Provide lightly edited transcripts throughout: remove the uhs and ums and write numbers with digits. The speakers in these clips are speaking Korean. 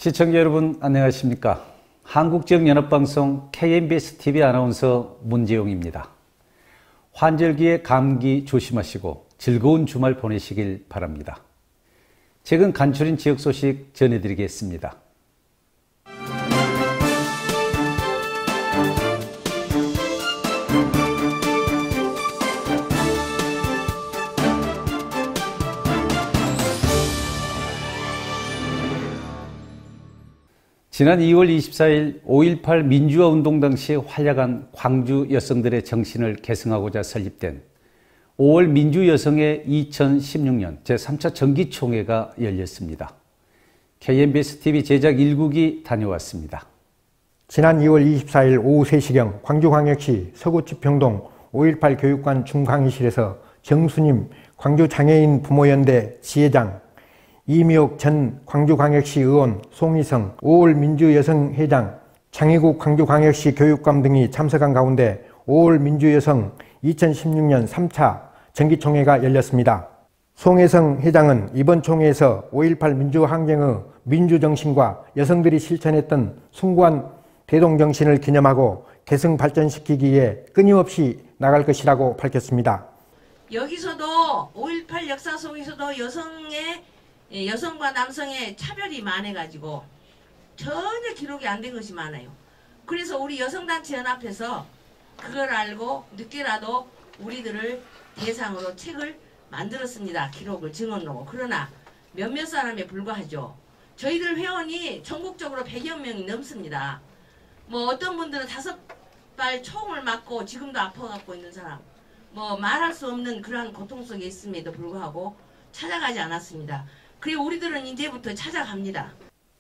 시청자 여러분 안녕하십니까? 한국지역연합방송 KMBS-TV 아나운서 문재용입니다. 환절기에 감기 조심하시고 즐거운 주말 보내시길 바랍니다. 최근 간추린 지역 소식 전해드리겠습니다. 지난 2월 24일 5.18 민주화 운동 당시 활약한 광주 여성들의 정신을 계승하고자 설립된 5월 민주여성의 2016년 제3차 정기총회가 열렸습니다. KMBS-TV 제작 1국이 다녀왔습니다. 지난 2월 24일 오후 3시경 광주광역시 서구지평동 5.18 교육관 중강의실에서 정수님 광주장애인 부모연대 지회장, 이미옥 전 광주광역시 의원, 송희성 5월 민주여성회장, 장희국 광주광역시 교육감 등이 참석한 가운데 5월 민주여성 2016년 3차 정기총회가 열렸습니다. 송혜성 회장은 이번 총회에서 5.18 민주항쟁의 민주정신과 여성들이 실천했던 숭고한 대동정신을 기념하고 계승 발전시키기 위해 끊임없이 나갈 것이라고 밝혔습니다. 여기서도 5.18 역사 속에서도 여성과 남성의 차별이 많아가지고 전혀 기록이 안 된 것이 많아요. 그래서 우리 여성단체 연합에서 그걸 알고 늦게라도 우리들을 대상으로 책을 만들었습니다. 기록을 증언으로. 그러나 몇몇 사람에 불과하죠. 저희들 회원이 전국적으로 100여 명이 넘습니다. 뭐 어떤 분들은 5발 총을 맞고 지금도 아파갖고 있는 사람, 뭐 말할 수 없는 그러한 고통 속에 있음에도 불구하고 찾아가지 않았습니다. 그리고 우리들은 이제부터 찾아갑니다.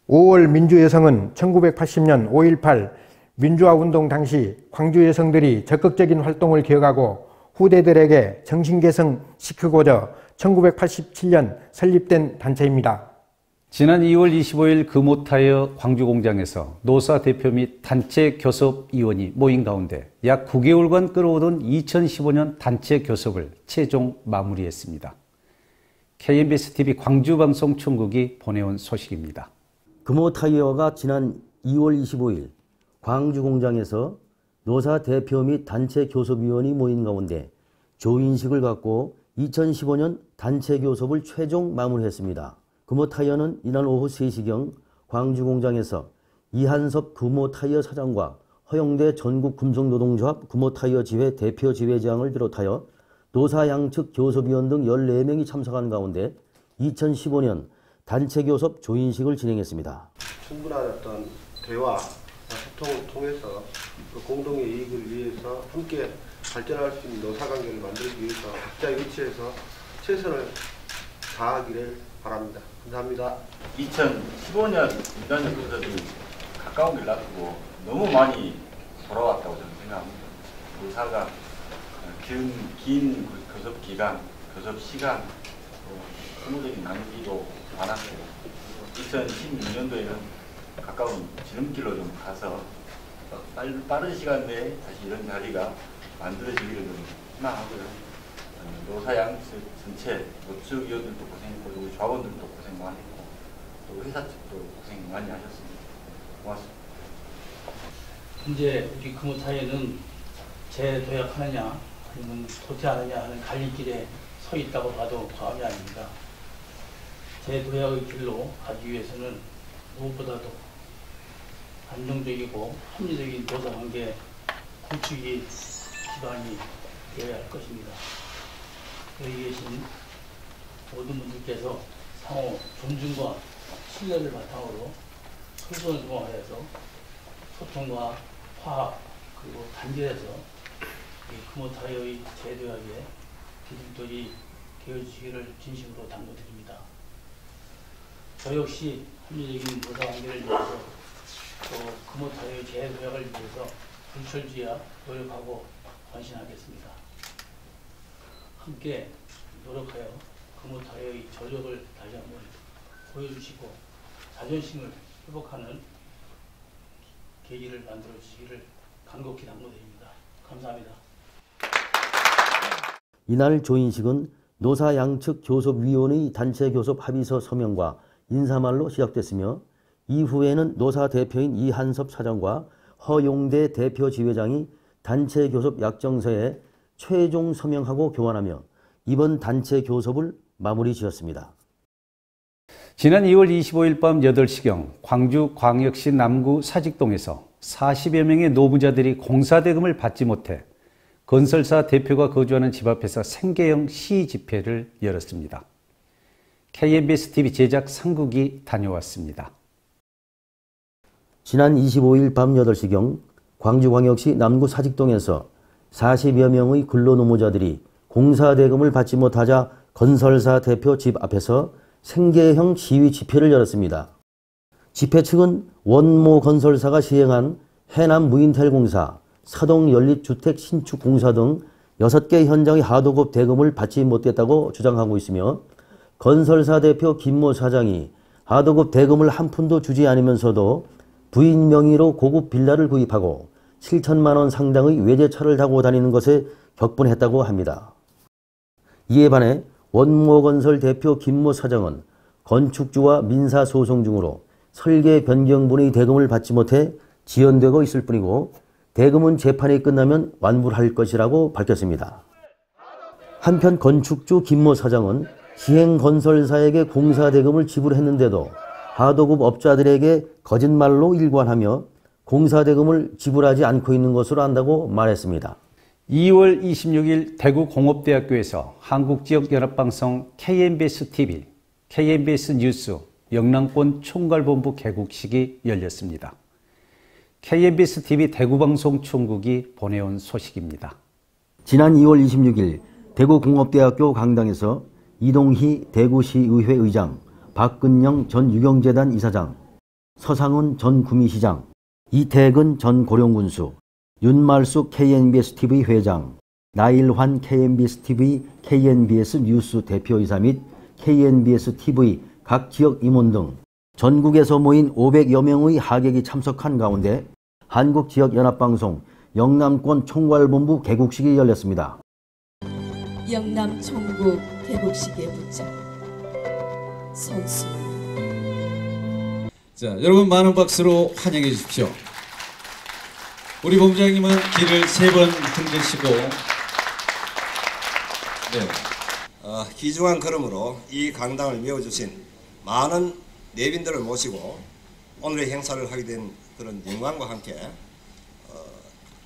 5월 민주여성은 1980년 5.18 민주화 운동 당시 광주 여성들이 적극적인 활동을 기억하고 후대들에게 정신개성 시키고자 1987년 설립된 단체입니다. 지난 2월 25일 금호타이어 광주공장에서 노사 대표 및 단체 교섭 위원이 모인 가운데 약 9개월간 끌어오던 2015년 단체 교섭을 최종 마무리했습니다. KMBS-TV 광주방송 총국이 보내온 소식입니다. 금호타이어가 지난 2월 25일 광주공장에서 노사 대표 및 단체 교섭위원이 모인 가운데 조인식을 갖고 2015년 단체 교섭을 최종 마무리했습니다. 금호타이어는 이날 오후 3시경 광주공장에서 이한섭 금호타이어 사장과 허영대 전국금속노동조합 금호타이어 지회 대표 지회장을 비롯하여 노사 양측 교섭위원 등 14명이 참석한 가운데 2015년 단체 교섭 조인식을 진행했습니다. 충분한 어떤 대화, 소통을 통해서 공동의 이익을 위해서 함께 발전할 수 있는 노사관계를 만들기 위해서 각자의 위치에서 최선을 다하기를 바랍니다. 감사합니다. 2015년 민단적 교섭이 가까운 길 놔두고 너무 많이 돌아왔다고 저는 생각합니다. 노사가 긴 교섭 기간, 교섭 시간, 의무적인 낭비도 많았고 2016년도에는 가까운 지름길로 좀 가서 빠른 시간 내에 다시 이런 자리가 만들어지기를 좀 희망하고요. 노사 양 전체 노측위원들도 고생했고 우리 조합원들도 고생 많이 했고 또 회사 측도 고생 많이 하셨습니다. 고맙습니다. 현재 우리 금호타이어는 재도약하느냐 아니면 도태하느냐 하는 갈림길에 서 있다고 봐도 과언이 아닙니다. 재도약의 길로 가기 위해서는 무엇보다도 안정적이고 합리적인 노사관계 구축이 기반이 되어야 할 것입니다. 여기 계신 모든 분들께서 상호 존중과 신뢰를 바탕으로 솔선수범하여서 소통과 화합 그리고 단결해서 금호타이어의 재도약에 기둥돌이 되어주시기를 진심으로 당부드립니다. 저 역시 합리적인 노사관계를 위해서 또 금호타이어의 재도약을 위해서 불철주야 노력하고 헌신하겠습니다. 함께 노력하여 금호타이어의 저력을 다시 한번 보여주시고 자존심을 회복하는 계기를 만들어 주시기를 간곡히 당부드립니다. 감사합니다. 이날 조인식은 노사 양측 교섭위원의 단체 교섭 합의서 서명과 인사말로 시작됐으며 이후에는 노사 대표인 이한섭 사장과 허용대 대표 지회장이 단체 교섭 약정서에 최종 서명하고 교환하며 이번 단체 교섭을 마무리 지었습니다. 지난 2월 25일 밤 8시경 광주광역시 남구 사직동에서 40여 명의 노무자들이 공사대금을 받지 못해 건설사 대표가 거주하는 집 앞에서 생계형 시위 집회를 열었습니다. KNBS-TV 제작 상국이 다녀왔습니다. 지난 25일 밤 8시경 광주광역시 남구 사직동에서 40여 명의 근로노무자들이 공사대금을 받지 못하자 건설사 대표 집 앞에서 생계형 시위 집회를 열었습니다. 집회 측은 원모 건설사가 시행한 해남 무인텔공사, 사동 연립주택 신축 공사 등 6개 현장의 하도급 대금을 받지 못했다고 주장하고 있으며 건설사 대표 김모 사장이 하도급 대금을 한 푼도 주지 않으면서도 부인 명의로 고급 빌라를 구입하고 7천만 원 상당의 외제차를 타고 다니는 것에 격분했다고 합니다. 이에 반해 원모건설 대표 김모 사장은 건축주와 민사소송 중으로 설계 변경분의 대금을 받지 못해 지연되고 있을 뿐이고 대금은 재판이 끝나면 완불할 것이라고 밝혔습니다. 한편 건축주 김모 사장은 시행건설사에게 공사대금을 지불했는데도 하도급 업자들에게 거짓말로 일관하며 공사대금을 지불하지 않고 있는 것으로 안다고 말했습니다. 2월 26일 대구공업대학교에서 한국지역연합방송 KNBS-TV, KNBS 뉴스 영남권 총괄본부 개국식이 열렸습니다. KNBS-TV 대구방송 총국이 보내온 소식입니다. 지난 2월 26일 대구공업대학교 강당에서 이동희 대구시의회 의장, 박근영 전 유경재단 이사장, 서상훈 전 구미시장, 이태근 전 고령군수, 윤말숙 KNBS-TV 회장, 나일환 KNBS-TV, KNBS 뉴스 대표이사 및 KNBS-TV 각 지역 임원 등 전국에서 모인 500여 명의 하객이 참석한 가운데 한국지역연합방송 영남권 총괄본부 개국식이 열렸습니다. 영남 총국 개국식의 무장 선수. 자, 여러분 많은 박수로 환영해 주십시오. 우리 본부장님은 길을 3번 흔드시고 귀중한 걸음으로 이 강당을 메워주신 많은 내빈들을 모시고 오늘의 행사를 하게 된 그런 영광과 함께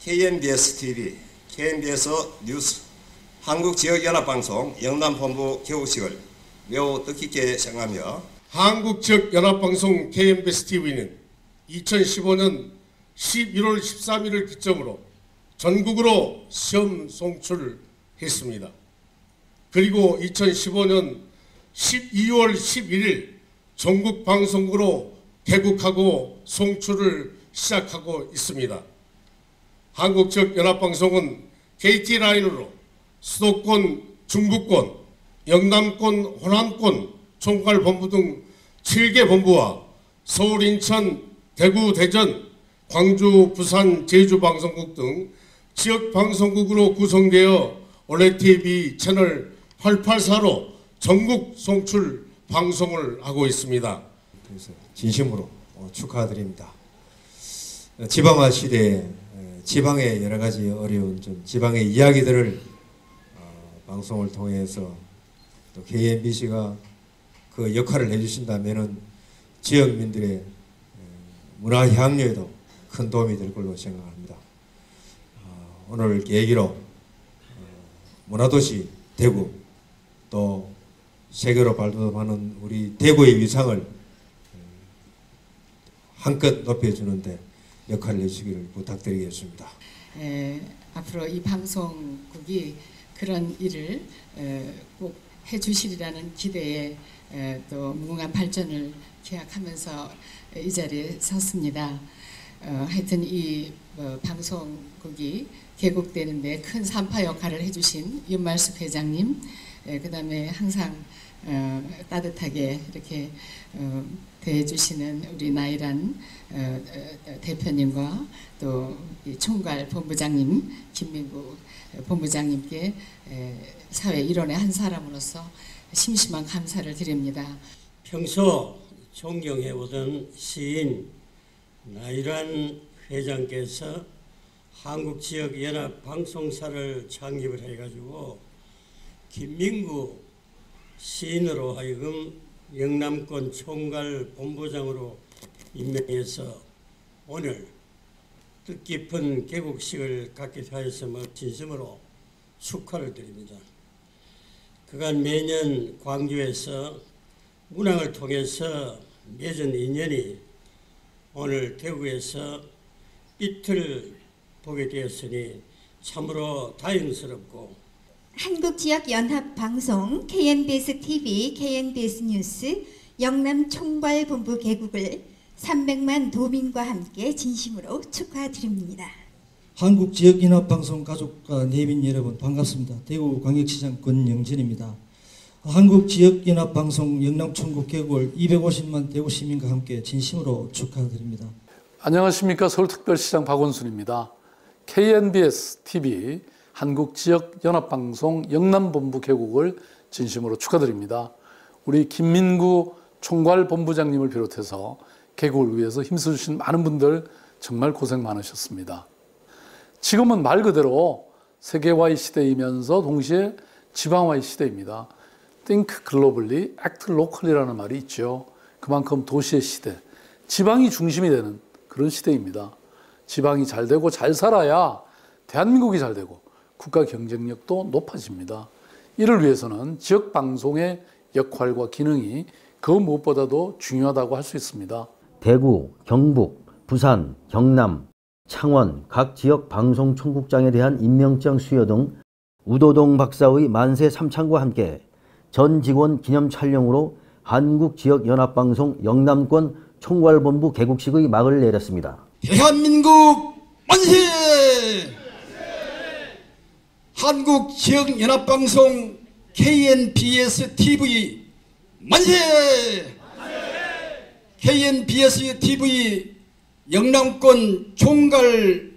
KNBS-TV, KNBS 뉴스, 한국지역연합방송 영남본부 개국식을 매우 뜻깊게 생각하며 한국지역연합방송 KNBS-TV는 2015년 11월 13일을 기점으로 전국으로 시험 송출했습니다. 그리고 2015년 12월 11일 전국 방송국으로 개국하고 송출을 시작하고 있습니다. 한국지역연합방송은 KT라인으로 수도권, 중부권, 영남권, 호남권 총괄본부 등 7개 본부와 서울, 인천, 대구, 대전, 광주, 부산, 제주 방송국 등 지역 방송국으로 구성되어 올레TV 채널 884로 전국 송출 방송을 하고 있습니다. 그래서 진심으로 축하드립니다. 지방화 시대에 지방의 여러 가지 어려운 지방의 이야기들을 방송을 통해서 또 KNBC가 그 역할을 해주신다면은 지역민들의 문화 향유에도 큰 도움이 될 걸로 생각합니다. 오늘 계기로 문화도시 대구 또 세계로 발돋움하는 우리 대구의 위상을 한껏 높여주는데 역할을 해주시기를 부탁드리겠습니다. 앞으로 이 방송국이 그런 일을 꼭 해주시리라는 기대에 또 무궁한 발전을 기약하면서 이 자리에 섰습니다. 하여튼 이 방송국이 개국되는데 큰 산파 역할을 해주신 윤말숙 회장님, 그 다음에 항상 따뜻하게 이렇게 대해주시는 우리 나일환 대표님과 또 총괄 본부장님 김민구 본부장님께 사회 일원의 한 사람으로서 심심한 감사를 드립니다. 평소 존경해오던 시인 나일환 회장께서 한국지역연합방송사를 창립을 해가지고 김민구 시인으로 하여금 영남권 총괄본부장으로 임명해서 오늘 뜻깊은 개국식을 갖게 하였음을 진심으로 축하를 드립니다. 그간 매년 광주에서 문학을 통해서 맺은 인연이 오늘 대구에서 이틀 보게 되었으니 참으로 다행스럽고 한국지역연합방송 KNBS-TV, KNBS-뉴스 영남총괄본부 개국을 300만 도민과 함께 진심으로 축하드립니다. 한국지역연합방송 가족과 내민 여러분 반갑습니다. 대구광역시장 권영진입니다. 한국지역연합방송 영남총국 개국을 250만 대구시민과 함께 진심으로 축하드립니다. 안녕하십니까. 서울특별시장 박원순입니다. KNBS-TV 한국지역연합방송 영남본부 개국을 진심으로 축하드립니다. 우리 김민구 총괄본부장님을 비롯해서 개국을 위해서 힘써주신 많은 분들 정말 고생 많으셨습니다. 지금은 말 그대로 세계화의 시대이면서 동시에 지방화의 시대입니다. Think globally, act locally라는 말이 있죠. 그만큼 도시의 시대, 지방이 중심이 되는 그런 시대입니다. 지방이 잘 되고 잘 살아야 대한민국이 잘 되고 국가 경쟁력도 높아집니다. 이를 위해서는 지역방송의 역할과 기능이 그 무엇보다도 중요하다고 할 수 있습니다. 대구, 경북, 부산, 경남, 창원 각 지역 방송총국장에 대한 임명장 수여 등 우도동 박사의 만세 삼창과 함께 전 직원 기념 촬영으로 한국지역연합방송 영남권 총괄본부 개국식의 막을 내렸습니다. 대한민국 만세! 한국지역연합방송 KNBS-TV 만세! KNBS-TV 영남권 총괄본부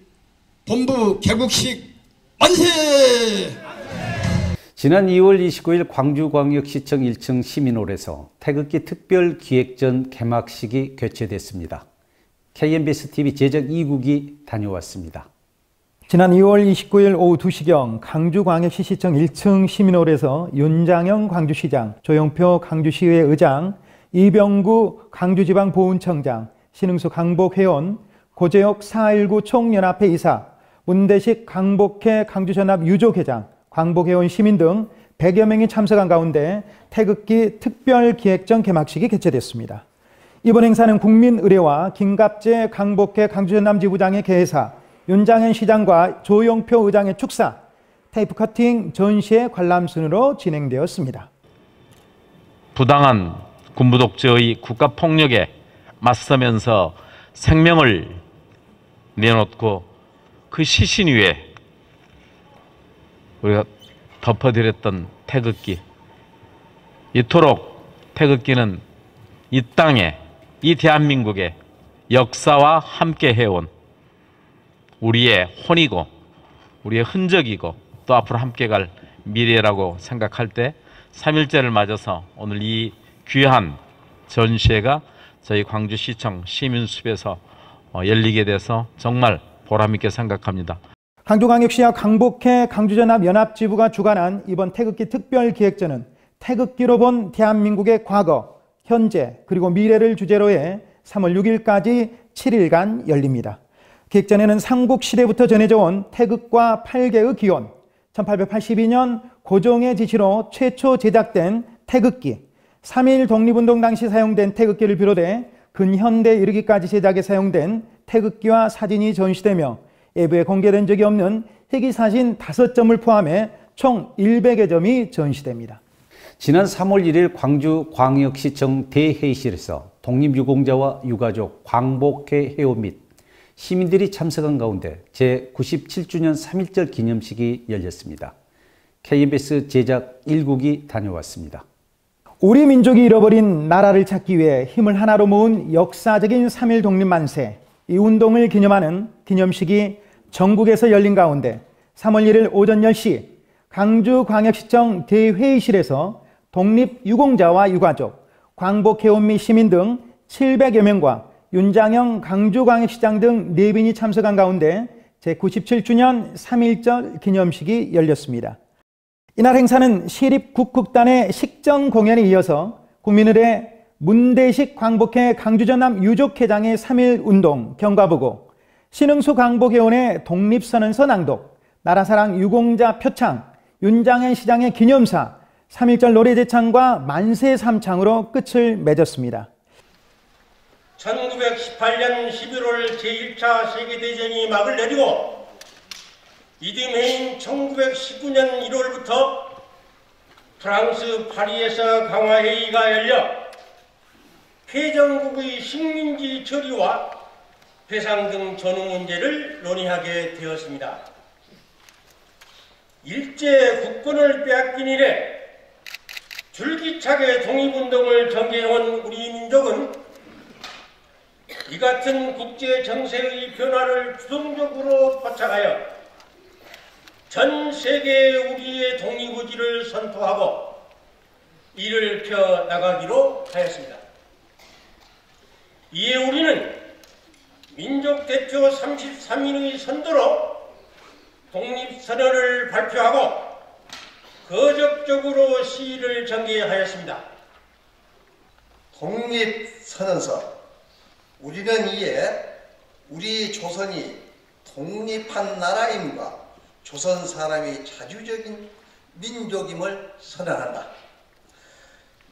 개국식 만세! 지난 2월 29일 광주광역시청 1층 시민홀에서 태극기 특별기획전 개막식이 개최됐습니다. KNBS-TV 제작 2국이 다녀왔습니다. 지난 2월 29일 오후 2시경 광주광역시 시청 1층 시민홀에서 윤장영 광주시장, 조영표 광주시의회 의장, 이병구 광주지방보훈청장, 신흥수 강복회원, 고재혁 4.19 총연합회 이사, 문대식 강복회 광주전합 유족회장, 광복회원 시민 등 100여 명이 참석한 가운데 태극기 특별기획전 개막식이 개최됐습니다. 이번 행사는 국민의례와 김갑재 광복회 광주전남지부장의 개회사, 윤장현 시장과 조영표 의장의 축사, 테이프 커팅 전시회 관람 순으로 진행되었습니다. 부당한 군부 독재의 국가폭력에 맞서면서 생명을 내놓고 그 시신 위에 우리가 덮어드렸던 태극기, 이토록 태극기는 이 땅에, 이 대한민국의 역사와 함께 해온 우리의 혼이고 우리의 흔적이고 또 앞으로 함께 갈 미래라고 생각할 때 3.1제를 맞아서 오늘 이 귀한 전시회가 저희 광주시청 시민숲에서 열리게 돼서 정말 보람있게 생각합니다. 광주광역시와 광복회 광주전합연합지부가 주관한 이번 태극기 특별기획전은 태극기로 본 대한민국의 과거, 현재 그리고 미래를 주제로 해 3월 6일까지 7일간 열립니다. 기획전에는 삼국시대부터 전해져 온 태극과 팔개의 기원, 1882년 고종의 지시로 최초 제작된 태극기, 3.1 독립운동 당시 사용된 태극기를 비롯해 근현대에 이르기까지 제작에 사용된 태극기와 사진이 전시되며 외부에 공개된 적이 없는 희귀사진 5점을 포함해 총 100여 점이 전시됩니다. 지난 3월 1일 광주광역시청 대회의실에서 독립유공자와 유가족, 광복회 회원 및 시민들이 참석한 가운데 제97주년 3.1절 기념식이 열렸습니다. KBS 제작 1국이 다녀왔습니다. 우리 민족이 잃어버린 나라를 찾기 위해 힘을 하나로 모은 역사적인 3.1 독립만세, 이 운동을 기념하는 기념식이 전국에서 열린 가운데 3월 1일 오전 10시 광주광역시청 대회의실에서 독립유공자와 유가족, 광복회원 및 시민 등 700여 명과 윤장영 강주광역시장 등 4분이 참석한 가운데 제97주년 3.1절 기념식이 열렸습니다. 이날 행사는 시립국극단의 식정 공연에 이어서 국민의례 문대식 광복회 강주전남 유족회장의 3.1운동 경과보고, 신흥수 광복회원의 독립선언서 낭독, 나라사랑 유공자 표창, 윤장현 시장의 기념사, 3.1절 노래 제창과 만세 삼창으로 끝을 맺었습니다. 1918년 11월 제1차 세계대전이 막을 내리고 이듬해인 1919년 1월부터 프랑스 파리에서 강화회의가 열려 패전국의 식민지 처리와 배상 등 전후 문제를 논의하게 되었습니다. 일제 국권을 빼앗긴 이래 줄기차게 독립운동을 전개해온 우리 민족은 이 같은 국제 정세의 변화를 주동적으로 포착하여 전 세계에 우리의 독립의지를 선포하고 이를 펴 나가기로 하였습니다. 이에 우리는 민족 대표 33인의 선도로 독립선언을 발표하고 거적적으로 시위를 전개하였습니다. 독립선언서. 우리는 이에 우리 조선이 독립한 나라임과 조선 사람이 자주적인 민족임을 선언한다.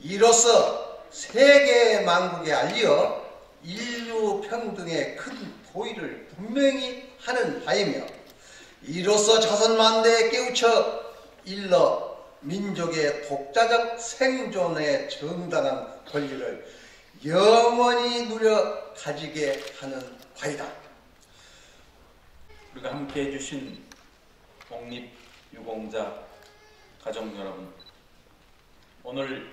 이로써 세계 만국에 알려 인류 평등의 큰 도의를 분명히 하는 바이며, 이로써 자선 만대에 깨우쳐 일러 민족의 독자적 생존의 정당한 권리를 영원히 누려 가지게 하는 바이다. 우리가 함께 해주신 독립유공자 가족 여러분, 오늘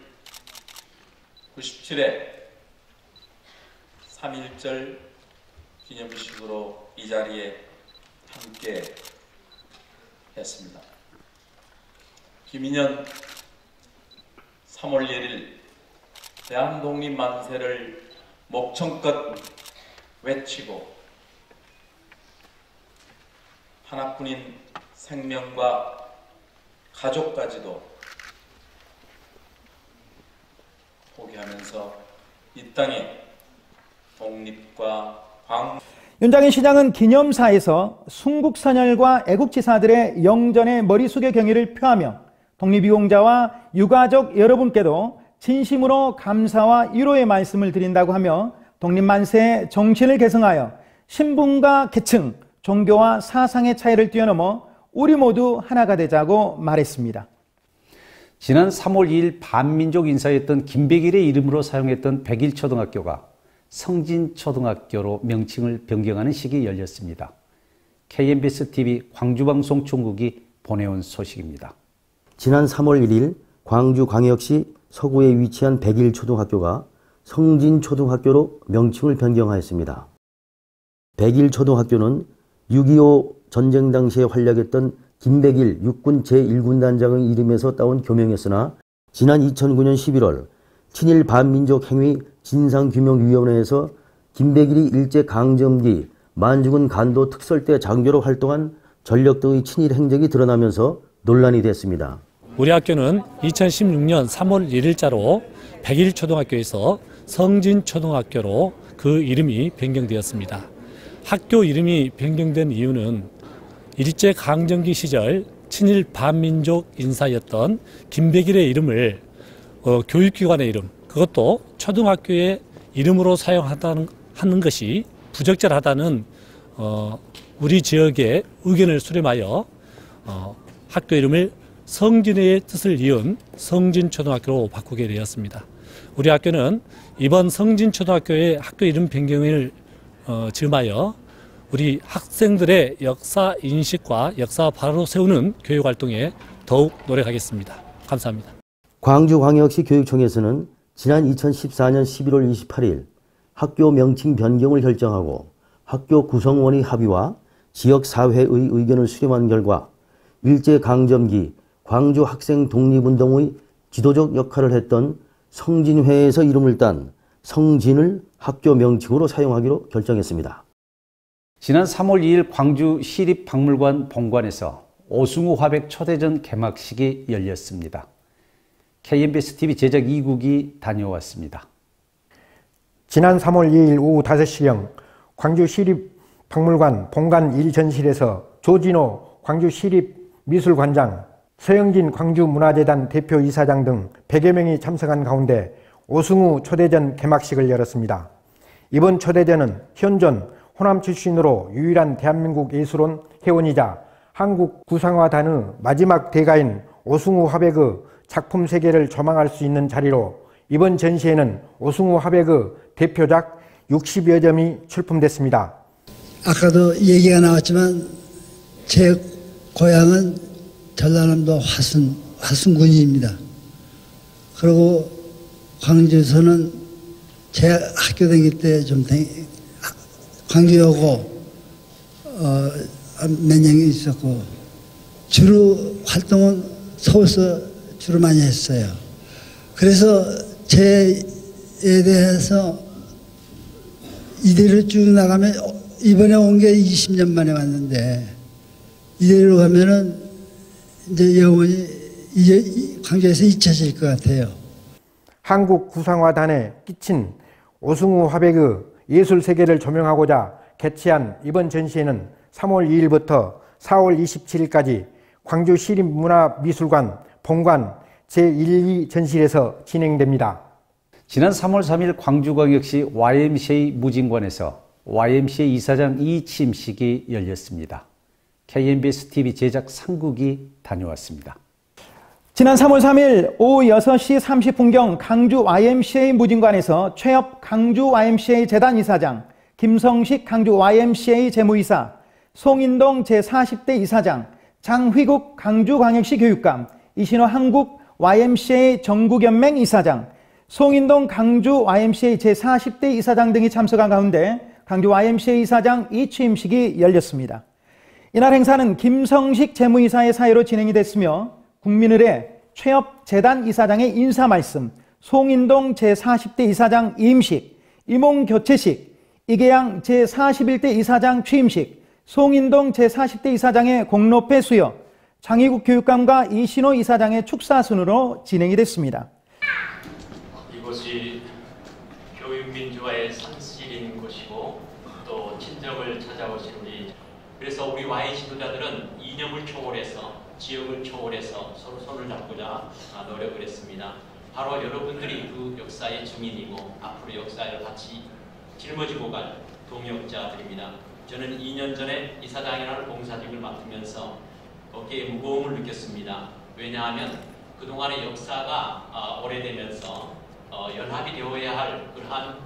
97회 3.1절 기념식으로 이 자리에 함께 했습니다. 김인현 3월 1일 대한독립 만세를 목청껏 외치고 하나뿐인 생명과 가족까지도 포기하면서 이 땅에 독립과 윤장현 시장은 기념사에서 순국선열과 애국지사들의 영전의 머리 숙여 경의를 표하며 독립유공자와 유가족 여러분께도 진심으로 감사와 위로의 말씀을 드린다고 하며 독립만세의 정신을 계승하여 신분과 계층, 종교와 사상의 차이를 뛰어넘어 우리 모두 하나가 되자고 말했습니다. 지난 3월 2일 반민족 인사였던 김백일의 이름으로 사용했던 백일초등학교가 성진초등학교로 명칭을 변경하는 식이 열렸습니다. KNBS-TV 광주방송 중국이 보내온 소식입니다. 지난 3월 1일 광주광역시 서구에 위치한 백일초등학교가 성진초등학교로 명칭을 변경하였습니다. 백일초등학교는 6.25 전쟁 당시에 활약했던 김백일 육군 제1군단장의 이름에서 따온 교명이었으나 지난 2009년 11월 친일 반민족 행위 진상규명위원회에서 김백일이 일제강점기 만주군 간도 특설대 장교로 활동한 전력 등의 친일 행적이 드러나면서 논란이 됐습니다. 우리 학교는 2016년 3월 1일자로 백일초등학교에서 성진초등학교로 그 이름이 변경되었습니다. 학교 이름이 변경된 이유는 일제강점기 시절 친일 반민족 인사였던 김백일의 이름을 교육기관의 이름, 그것도 초등학교의 이름으로 사용하는 것이 부적절하다는 우리 지역의 의견을 수렴하여 학교 이름을 성진의 뜻을 이은 성진초등학교로 바꾸게 되었습니다. 우리 학교는 이번 성진초등학교의 학교 이름 변경을 즈음하여 우리 학생들의 역사 인식과 역사 바로 세우는 교육 활동에 더욱 노력하겠습니다. 감사합니다. 광주광역시 교육청에서는 지난 2014년 11월 28일 학교 명칭 변경을 결정하고 학교 구성원의 합의와 지역사회의 의견을 수렴한 결과 일제강점기 광주 학생 독립운동의 지도적 역할을 했던 성진회에서 이름을 딴 성진을 학교 명칭으로 사용하기로 결정했습니다. 지난 3월 2일 광주 시립박물관 본관에서 오승우 화백 초대전 개막식이 열렸습니다. KNBS-TV 제작 2국이 다녀왔습니다. 지난 3월 2일 오후 5시경 광주시립박물관 본관 1전실에서 조진호 광주시립미술관장, 서영진 광주문화재단 대표이사장 등 100여 명이 참석한 가운데 오승우 초대전 개막식을 열었습니다. 이번 초대전은 현존 호남 출신으로 유일한 대한민국 예술원 회원이자 한국 구상화단의 마지막 대가인 오승우 화백의 작품 세계를 조망할 수 있는 자리로 이번 전시회는 오승우 화백의 대표작 60여 점이 출품됐습니다. 아까도 얘기가 나왔지만 제 고향은 전라남도 화순군입니다. 그리고 광주에서는 제 학교 다닐 때 좀 광주에 오고 몇 년 있었고 주로 활동은 서울서 주로 많이 했어요. 그래서 제에 대해서 이대로 쭉 나가면 이번에 온 게 20년 만에 왔는데 이대로 가면은 이제 영원히 이제 광주에서 잊혀질 것 같아요. 한국 구상화단에 끼친 오승우 화백의 예술 세계를 조명하고자 개최한 이번 전시회는 3월 2일부터 4월 27일까지 광주시립문화미술관 본관 제1, 2전실에서 진행됩니다. 지난 3월 3일 광주광역시 YMCA 무진관에서 YMCA 이사장 취임식이 열렸습니다. KNBS-TV 제작 3국이 다녀왔습니다. 지난 3월 3일 오후 6시 30분경 강주 YMCA 무진관에서 최엽 강주 YMCA 재단 이사장, 김성식 강주 YMCA 재무이사, 송인동 제40대 이사장, 장휘국 강주광역시 교육감, 이신호 한국 YMCA 전국연맹 이사장, 송인동 강주 YMCA 제40대 이사장 등이 참석한 가운데 강주 YMCA 이사장 취임식이 열렸습니다. 이날 행사는 김성식 재무이사의 사회로 진행이 됐으며 국민의례 최엽 재단 이사장의 인사 말씀, 송인동 제40대 이사장 임식, 임용 교체식, 이계양 제41대 이사장 취임식, 송인동 제40대 이사장의 공로패 수여, 장희국 교육감과 이신호 이사장의 축사 순으로 진행이 됐습니다. 이곳이 교육민주화의 산실인 곳이고 또 친정을 찾아오신 우리, 그래서 우리 Y 지도자들은 이념을 초월해서 지역을 초월해서 서로 손을 잡고자 노력을 했습니다. 바로 여러분들이 그 역사의 증인이고 앞으로 역사를 같이 짊어지고 갈 동역자들입니다. 저는 2년 전에 이사장이라는 봉사직을 맡으면서 어깨에 무거움을 느꼈습니다. 왜냐하면 그동안의 역사가 오래되면서 연합이 되어야 할 그러한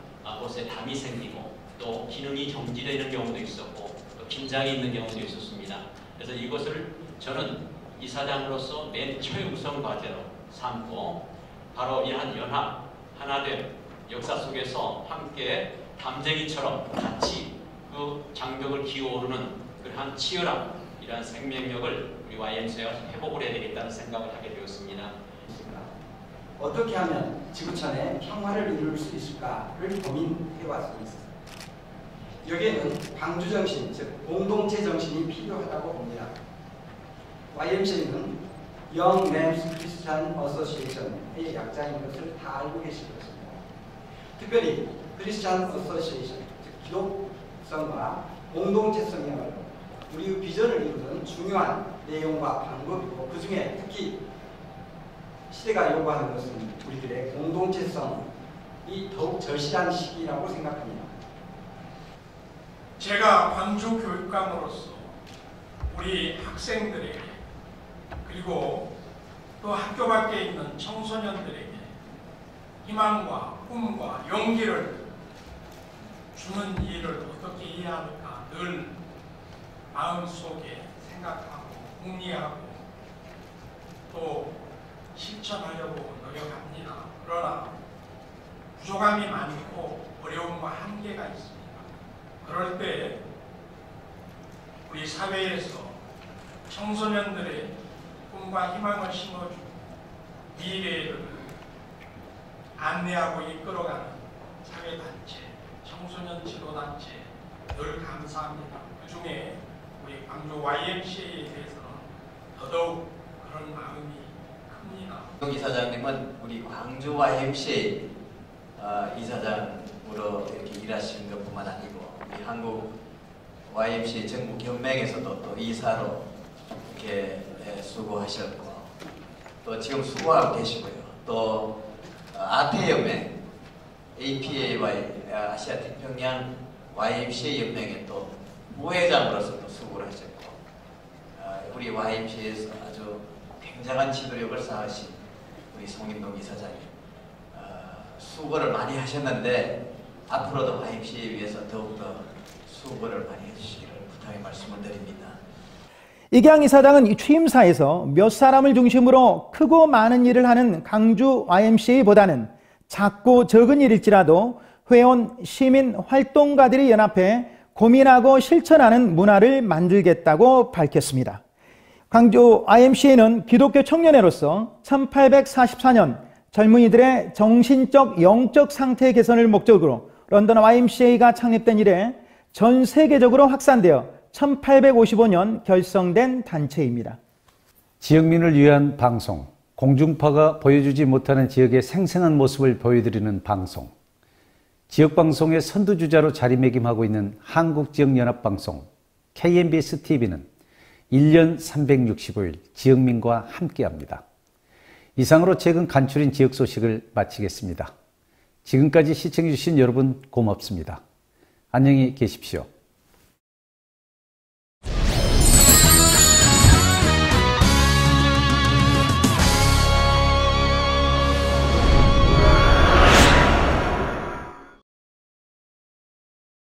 곳에 담이 생기고 또 기능이 정지되는 경우도 있었고 또 긴장이 있는 경우도 있었습니다. 그래서 이것을 저는 이사장으로서 맨 최우선 과제로 삼고 바로 이러한 연합, 하나된 역사 속에서 함께 담쟁이처럼 같이 그 장벽을 기어오르는 그러한 치열한 이러한 생명력을 우리 YMCA가 회복을 해야 되겠다는 생각을 하게 되었습니다. 어떻게 하면 지구촌에 평화를 이룰 수 있을까를 고민해왔습니다. 여기에는 광주정신, 즉 공동체 정신이 필요하다고 봅니다. YMCA는 Young Men's Christian Association의 약자인 것을 다 알고 계실 것입니다. 특별히 크리스찬 어소시에이션, 즉 기독성과 공동체성을 우리의 비전을 이루는 중요한 내용과 방법이고 그 중에 특히 시대가 요구하는 것은 우리들의 공동체성이 더욱 절실한 시기라고 생각합니다. 제가 광주 교육감으로서 우리 학생들에게 그리고 또 학교 밖에 있는 청소년들에게 희망과 꿈과 용기를 주는 일을 어떻게 해야 할까 늘 마음속에 생각하고 궁리하고 또 실천하려고 노력합니다. 그러나 부족함이 많고 어려움과 한계가 있습니다. 그럴 때 우리 사회에서 청소년들의 꿈과 희망을 심어주고 미래를 안내하고 이끌어가는 사회단체, 청소년 지도단체 늘 감사합니다. 그중에 우리 광주 YMCA에 대해서는 더더욱 그런 마음이 큽니다. 이사장님은 우리 광주 YMCA 이사장으로 이렇게 일하시는 것뿐만 아니고 우리 한국 YMCA 전국 연맹에서도 또 이사로 이렇게 수고하셨고 또 지금 수고하고 계시고요. 또 아태연맹 APAY 아시아 태평양 YMCA 연맹의 또 부회장으로서 또 수고를 하셨고 우리 YMCA에서 아주 굉장한 지도력을 쌓으신 우리 송인동 이사장님 수고를 많이 하셨는데 앞으로도 YMCA에 위해서 더욱더 수고를 많이 해주시기를 부탁의 말씀을 드립니다. 이기양 이사장은 취임사에서 몇 사람을 중심으로 크고 많은 일을 하는 광주 YMCA보다는 작고 적은 일일지라도 회원, 시민, 활동가들이 연합해 고민하고 실천하는 문화를 만들겠다고 밝혔습니다. 광주 YMCA는 기독교 청년회로서 1844년 젊은이들의 정신적, 영적 상태 개선을 목적으로 런던 YMCA가 창립된 이래 전 세계적으로 확산되어 1855년 결성된 단체입니다. 지역민을 위한 방송, 공중파가 보여주지 못하는 지역의 생생한 모습을 보여드리는 방송, 지역방송의 선두주자로 자리매김하고 있는 한국지역연합방송 KNBS-TV는 1년 365일 지역민과 함께합니다. 이상으로 최근 간추린 지역 소식을 마치겠습니다. 지금까지 시청해주신 여러분 고맙습니다. 안녕히 계십시오.